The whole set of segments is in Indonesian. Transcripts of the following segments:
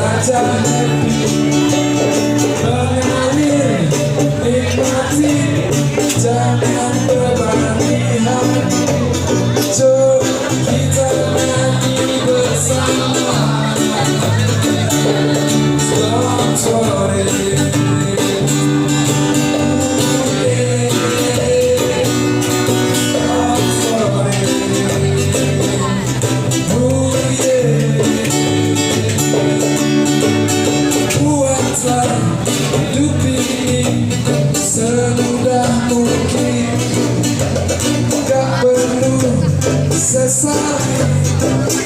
saja happy, mengalir, nikmati, jangan bebani hati. Jom kita nyanyi bersama. Selamat sore. Semudah mungkin, gak perlu sesali,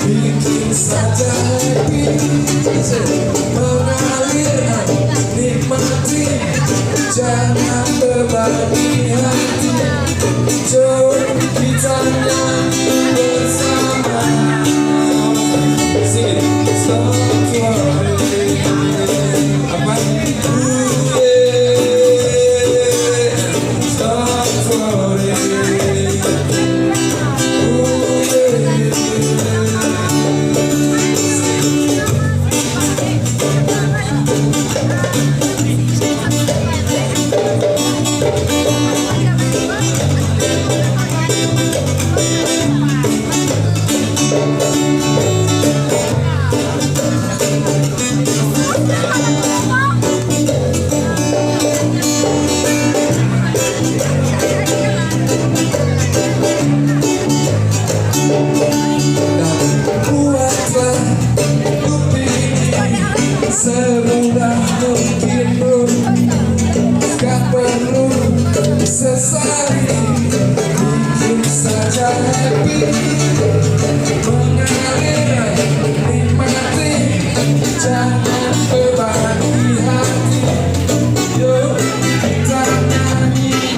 bikin saja happy, mengalir, nikmati, jangan bebani hati. Jom kita nyanyi bersama. Sini, selamat sore. Apa? Semudah mungkin pun, gak perlu sesali, bikin saja happy, mengalir, nikmati, jangan